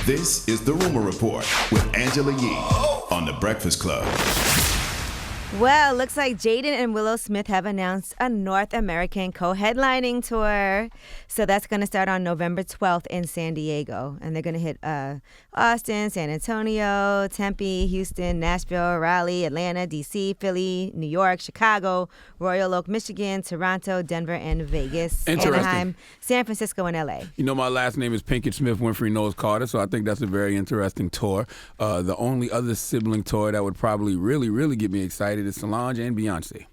This is The Rumor Report with Angela Yee on The Breakfast Club. Well, looks like Jaden and Willow Smith have announced a North American co-headlining tour. So that's going to start on November 12th in San Diego. And they're going to hit Austin, San Antonio, Tempe, Houston, Nashville, Raleigh, Atlanta, D.C., Philly, New York, Chicago, Royal Oak, Michigan, Toronto, Denver, and Vegas, Anaheim, San Francisco, and L.A. You know, my last name is Pinkett Smith Winfrey Knowles Carter, so I think that's a very interesting tour. The only other sibling tour that would probably really get me excited is Solange and Beyonce.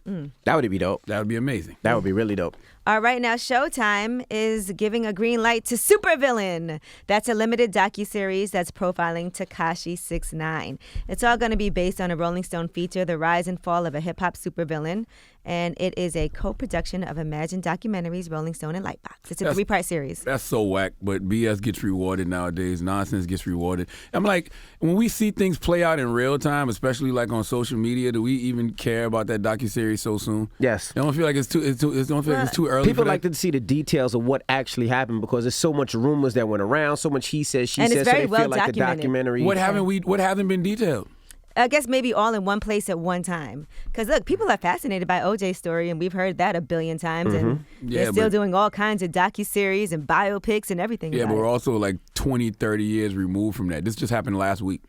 That would be dope. That would be amazing. That would be really dope. All right, now Showtime is giving a green light to Supervillain. That's a limited docuseries that's profiling Tekashi 6ix9ine. It's all going to be based on a Rolling Stone feature, The Rise and Fall of a Hip-Hop Supervillain. And it is a co-production of Imagine Documentaries, Rolling Stone, and Lightbox. It's a three-part series. That's so whack, but BS gets rewarded nowadays. Nonsense gets rewarded. I'm like, when we see things play out in real time, especially like on social media, do we even care about that docuseries so soon? Yes. You don't feel like it's too early. People like to see the details of what actually happened because there's so much rumors that went around, so much he says, she and says, it's very so they feel like documented. the documentary. What hasn't been detailed? I guess maybe all in one place at one time. Because, look, people are fascinated by OJ's story, and we've heard that a billion times. And they're still doing all kinds of docuseries and biopics and everything. Yeah, about but we're it. also like 20, 30 years removed from that. This just happened last week.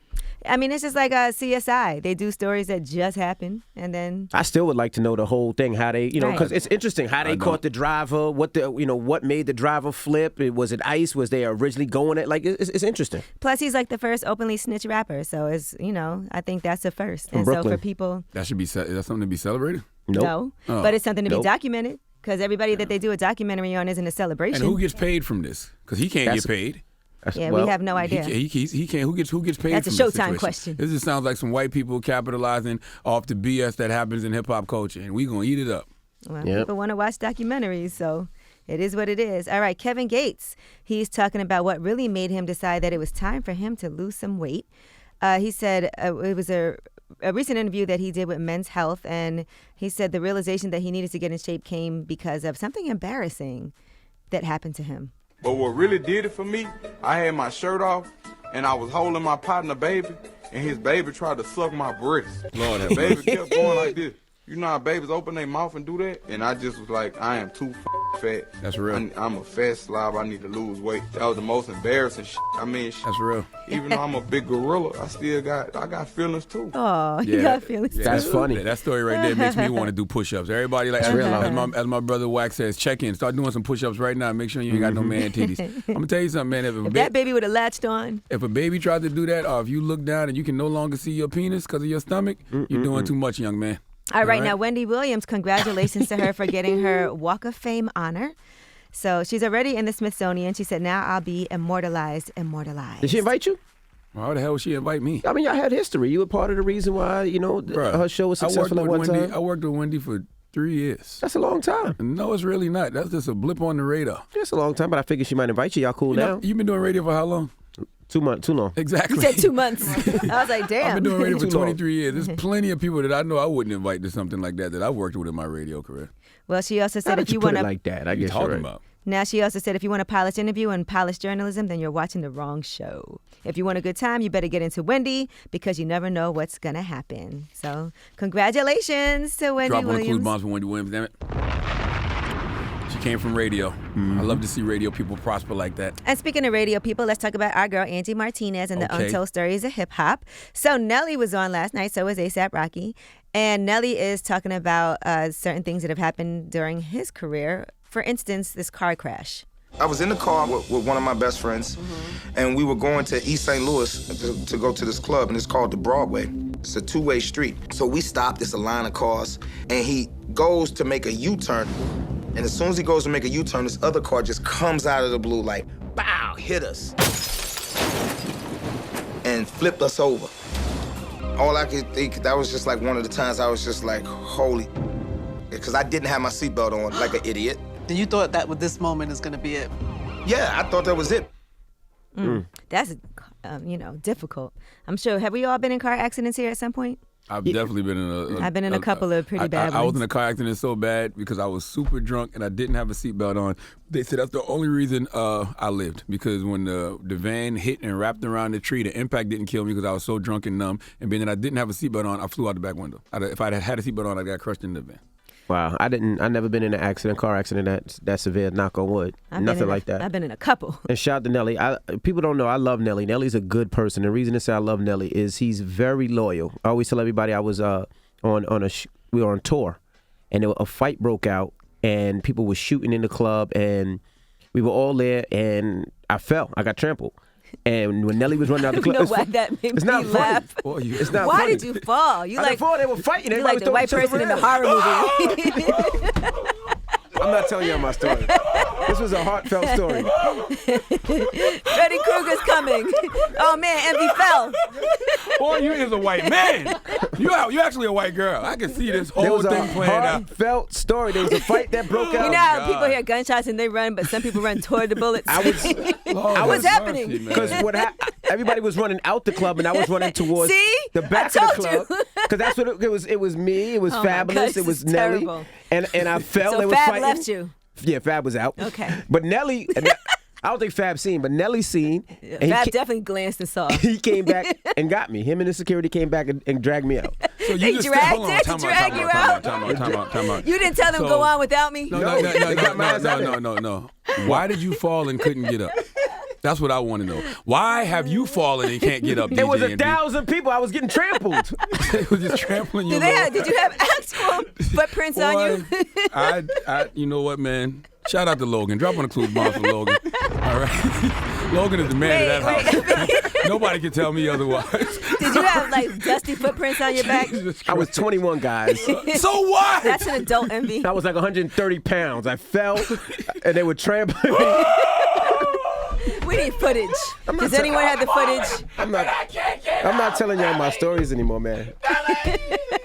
I mean, it's just like CSI. They do stories that just happened, and then I still would like to know the whole thing, how they, because it's interesting how they caught the driver, what made the driver flip. Was it ice? Was they originally going at it's interesting. Plus, he's like the first openly snitch rapper, so it's I think that's a first. From and Brooklyn. so for people, Is that something to be celebrated? Nope. no, but it's something to be documented because everybody that they do a documentary on isn't a celebration. And who gets paid from this? Because he can't get paid. Yeah, we have no idea. He can't. Who gets paid? That's a from this Showtime situation? question. This just sounds like some white people capitalizing off the BS that happens in hip hop culture, and we gonna eat it up. Well, people want to watch documentaries, so it is what it is. All right, Kevin Gates. He's talking about what really made him decide that it was time for him to lose some weight. He said it was a recent interview that he did with Men's Health, and he said the realization that he needed to get in shape came because of something embarrassing that happened to him. But what really did it for me, I had my shirt off, and I was holding my partner baby, and his baby tried to suck my breast. Lord, The baby kept going like this. You know how babies open their mouth and do that? And I just was like, I am too fat. That's real. I'm a fat slob. I need to lose weight. That was the most embarrassing shit. I mean, That's real. even though I'm a big gorilla, I got feelings too. Oh, you got feelings too. That's funny. That story right there makes me want to do push-ups. Everybody like, real. as my brother Wax says, check in. Start doing some push-ups right now. Make sure you ain't got no man titties. I'm gonna tell you something, man. If that baby would have latched on. If a baby tried to do that, or if you look down and you can no longer see your penis because of your stomach, you're doing too much, young man. All right, now Wendy Williams, congratulations to her for getting her Walk of Fame honor. So she's already in the Smithsonian. She said, now I'll be immortalized. Did she invite you? Why the hell would she invite me? I mean, y'all had history. You were part of the reason why, her show was successful at one time. I worked with Wendy for 3 years. That's a long time. No, it's really not. That's just a blip on the radar. That's a long time, but I figured she might invite you. Y'all cool down? You've been doing radio for how long? 2 months, too long. Exactly. You said 2 months. I was like, damn. I've been doing radio for Too long. 23 years. There's plenty of people that I know I wouldn't invite to something like that I worked with in my radio career. Well, she also said How if did you put want it to like that, I What are you guess talking you're right. about? Now, she also said if you want a polished interview and polished journalism, then you're watching the wrong show. If you want a good time, you better get into Wendy because you never know what's going to happen. So, congratulations to Wendy Drop Williams. on the clue bombs for Wendy Williams, damn it. She came from radio. I love to see radio people prosper like that. And speaking of radio people, let's talk about our girl, Angie Martinez, and the Okay. Untold Stories of Hip Hop. So Nelly was on last night, so was A$AP Rocky. And Nelly is talking about certain things that have happened during his career. For instance, this car crash. I was in the car with one of my best friends, and we were going to East St. Louis to go to this club, and it's called the Broadway. It's a two-way street. So we stopped, it's a line of cars, and he goes to make a U-turn. And as soon as he goes to make a U-turn, this other car just comes out of the blue like, bow, hit us. And flipped us over. All I could think, that was just like one of the times I was just like, holy, because I didn't have my seatbelt on like an idiot. And you thought that with this moment is going to be it? Yeah, I thought that was it. That's, difficult. I'm sure. Have we all been in car accidents here at some point? I've definitely been in I've been in a couple of pretty bad I was ones. in a car accident so bad because I was super drunk and I didn't have a seatbelt on. They said that's the only reason I lived, because when the van hit and wrapped around the tree, the impact didn't kill me because I was so drunk and numb. And being that I didn't have a seatbelt on, I flew out the back window. If I had a seatbelt on, I got crushed in the van. Wow, I never been in an car accident that severe, knock on wood. Nothing like that. I've been in a couple. And shout out to Nelly. People don't know I love Nelly. Nelly's a good person. The reason to say I love Nelly is he's very loyal. I always tell everybody I was we were on tour, and a fight broke out, and people were shooting in the club, and we were all there, and I fell. I got trampled. And when Nelly was running out the club, You know why that made me laugh? It's not Why funny. did you fall? You like they were fighting. you like the white person in the horror movie. I'm not telling y'all my story. This was a heartfelt story. Freddy Krueger's coming. Oh man, Envy fell. Boy, you is a white man. You actually a white girl. I can see this whole thing playing out. Heartfelt story. There was a fight that broke out. You know how people hear gunshots and they run, but some people run toward the bullets. What's happening? Because everybody was running out the club, and I was running towards the back of the club. Because that's what it was. It was me. It was Fabulous. It was Nelly. Terrible. And I fell. So They was Fab fighting. left you. Yeah, Fab was out. Okay. But Nelly, I don't think Fab seen, but Nelly seen. And Fab definitely glanced and saw. He came back and got me. Him and the security came back and dragged me out. So They dragged it to drag you out. Time out. You didn't tell them go on without me? No. Why did you fall and couldn't get up? That's what I want to know. Why have you fallen and can't get up, DJ? There was 1,000 people. I was getting trampled. They were just trampling you. Did you have actual footprints on you? You know what, man? Shout out to Logan. Drop on the clues bomb for Logan. All right. Logan is the man of that house. Nobody can tell me otherwise. Did you have like dusty footprints on your back? I was 21, guys. So what? That's an adult envy. I was like 130 pounds. I fell, and they were trampling me. We need footage. Does anyone have the footage? I'm not telling y'all my stories anymore, man.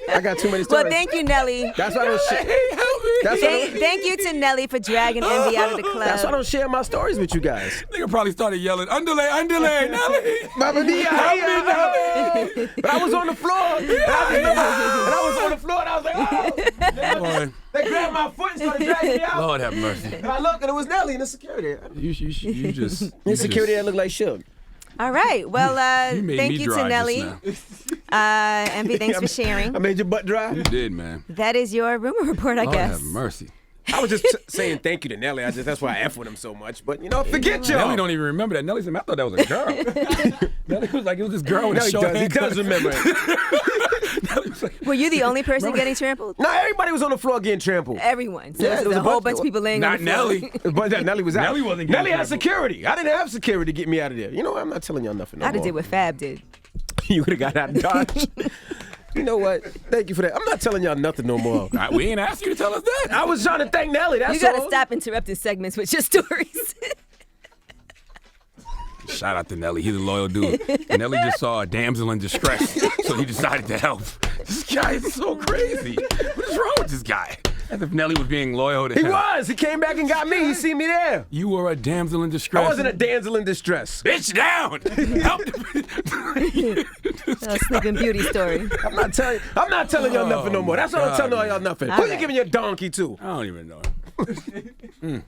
I got too many stories. Well, thank you, Nelly. That's why I don't share. Thank you to Nelly for dragging Envy out of the club. That's why I don't share my stories with you guys. Nigga probably started yelling, underlay, Nelly. Mama Mia, help me. But I was on the floor. And I was on the floor, and I was like, oh. They grabbed my foot and started dragging me out. Lord have mercy. And I looked, and it was Nelly and the security. You just... The security that looked like Suge. All right. Well, thank me you dry to Nelly. Envy, thanks for sharing. I made your butt dry. You did, man. That is your rumor report, I Lord guess. have mercy. I was just saying thank you to Nelly. That's why I F with him so much. But, forget y'all. Nelly don't even remember that. Nelly said, I thought that was a girl. Nelly was like, it was this girl with a short hair. He does remember it. Were you the only person getting trampled? No, everybody was on the floor getting trampled. Everyone. So Yeah, there was a whole bunch of people laying on the floor. Not Nelly. But Nelly was out. Nelly wasn't Nelly getting had security. I didn't have security to get me out of there. I'm not telling y'all nothing no I'd have more. did what Fab did. You would have got out of Dodge. You know what? Thank you for that. I'm not telling y'all nothing no more. All right, we ain't asked you to tell us that. I was trying to thank Nelly. That's You got to all. stop interrupting segments with your stories. Shout out to Nelly. He's a loyal dude. Nelly just saw a damsel in distress, so he decided to help. This guy is so crazy. What is wrong with this guy? As if Nelly was being loyal to him. He was. He came back and got me. He seen me there. You were a damsel in distress. I wasn't a damsel in distress. Bitch down. Help. A Sleeping Beauty story. I'm not telling y'all nothing no more. That's why I'm telling y'all nothing. All Who you right. giving your donkey to? I don't even know.